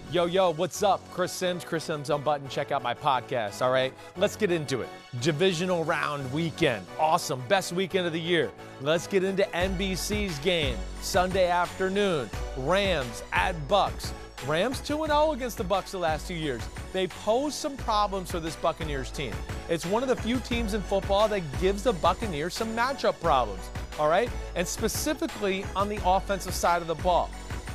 Yo, what's up? Chris Simms Unbuttoned. Check out my podcast, all right? Let's get into it. Divisional Round weekend. Awesome. Best weekend of the year. Let's get into NBC's game. Sunday afternoon. Rams at Bucs. Rams 2-0 against the Bucs the last 2 years. They pose some problems for this Buccaneers team. It's one of the few teams in football that gives the Buccaneers some matchup problems, all right? And specifically on the offensive side of the ball.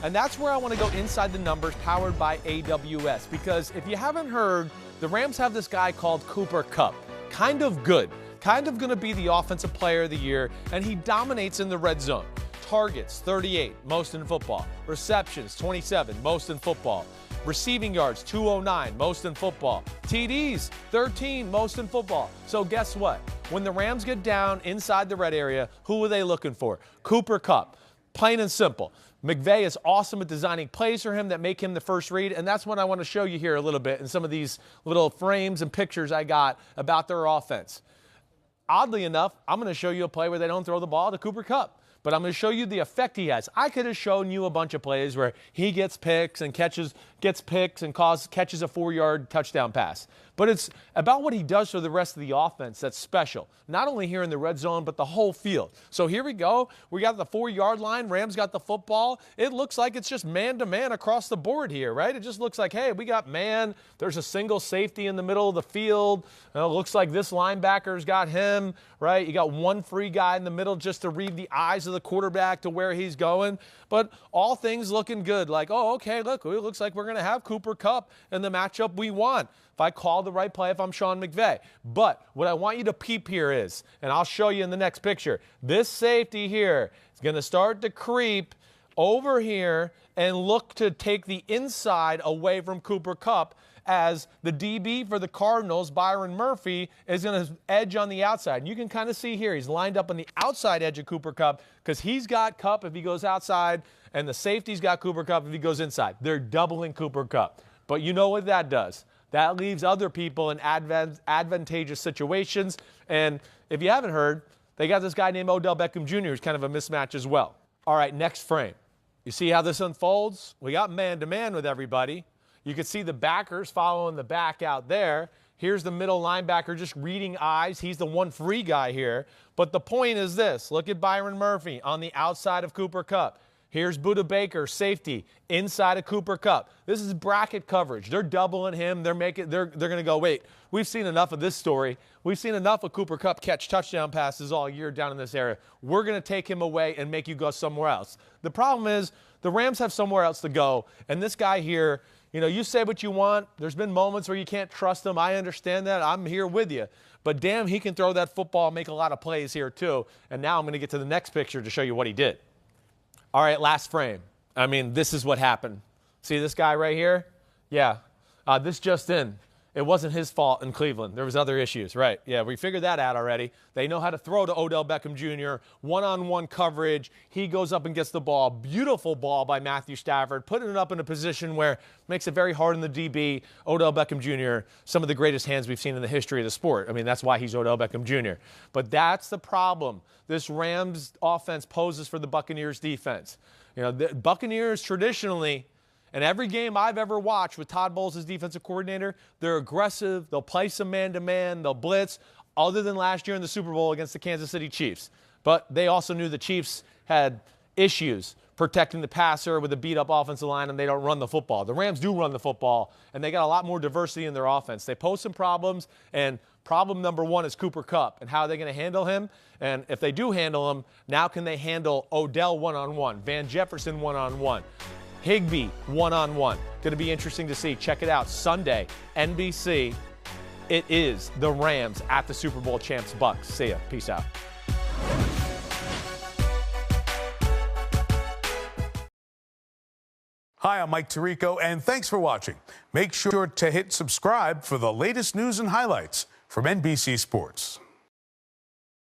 And that's where I want to go inside the numbers powered by AWS. Because if you haven't heard, the Rams have this guy called Cooper Kupp. Kind of good. Kind of going to be the offensive player of the year. And he dominates in the red zone. Targets, 38, most in football. Receptions, 27, most in football. Receiving yards, 209, most in football. TDs, 13, most in football. So guess what? When the Rams get down inside the red area, who are they looking for? Cooper Kupp. Plain and simple. McVay is awesome at designing plays for him that make him the first read, and that's what I want to show you here a little bit in some of these little frames and pictures I got about their offense. Oddly enough, I'm going to show you a play where they don't throw the ball to Cooper Kupp, but I'm going to show you the effect he has. I could have shown you a bunch of plays where he gets picks and catches a 4-yard touchdown pass. But it's about what he does for the rest of the offense that's special. Not only here in the red zone, but the whole field. So here we go. We got the 4-yard line. Rams got the football. It looks like it's just man-to-man across the board here, right? It just looks like, hey, we got man. There's a single safety in the middle of the field. It looks like this linebacker's got him, right? You got one free guy in the middle just to read the eyes of the quarterback to where he's going. But all things looking good. Like, oh, okay, look, it looks like we're going to have Cooper Kupp in the matchup we want. If I call the right play, if I'm Sean McVay. But what I want you to peep here is, and I'll show you in the next picture, this safety here is going to start to creep over here and look to take the inside away from Cooper Kupp as the DB for the Cardinals, Byron Murphy, is going to edge on the outside. And you can kind of see here, he's lined up on the outside edge of Cooper Kupp because he's got Kupp if he goes outside, and the safety's got Cooper Kupp if he goes inside. They're doubling Cooper Kupp. But you know what that does? That leaves other people in advantageous situations. And if you haven't heard, they got this guy named Odell Beckham Jr. who's kind of a mismatch as well. All right, next frame. You see how this unfolds? We got man-to-man with everybody. You can see the backers following the back out there. Here's the middle linebacker just reading eyes. He's the one free guy here. But the point is this. Look at Byron Murphy on the outside of Cooper Kupp. Here's Budda Baker, safety, inside of Cooper Kupp. This is bracket coverage. They're doubling him. They're going to go, wait, we've seen enough of this story. We've seen enough of Cooper Kupp catch touchdown passes all year down in this area. We're going to take him away and make you go somewhere else. The problem is the Rams have somewhere else to go, and this guy here, you say what you want. There's been moments where you can't trust him. I understand that. I'm here with you. But damn, he can throw that football and make a lot of plays here too. And now I'm going to get to the next picture to show you what he did. All right, last frame. I mean, this is what happened. See this guy right here? Yeah. This just in. It wasn't his fault in Cleveland. There was other issues, right? Yeah, we figured that out already. They know how to throw to Odell Beckham Jr., one-on-one coverage. He goes up and gets the ball. Beautiful ball by Matthew Stafford, putting it up in a position where it makes it very hard on the DB. Odell Beckham Jr., some of the greatest hands we've seen in the history of the sport. I mean, that's why he's Odell Beckham Jr. But that's the problem this Rams offense poses for the Buccaneers defense. The Buccaneers traditionally, and every game I've ever watched with Todd Bowles as defensive coordinator, they're aggressive. They'll play some man-to-man. They'll blitz, other than last year in the Super Bowl against the Kansas City Chiefs. But they also knew the Chiefs had issues protecting the passer with a beat-up offensive line, and they don't run the football. The Rams do run the football, and they got a lot more diversity in their offense. They pose some problems, and problem number one is Cooper Kupp, and how are they going to handle him? And if they do handle him, now can they handle Odell one-on-one, Van Jefferson one-on-one? Higbee one-on-one. Going to be interesting to see. Check it out. Sunday, NBC. It is the Rams at the Super Bowl champs Bucs. See ya. Peace out. Hi, I'm Mike Tirico, and thanks for watching. Make sure to hit subscribe for the latest news and highlights from NBC Sports.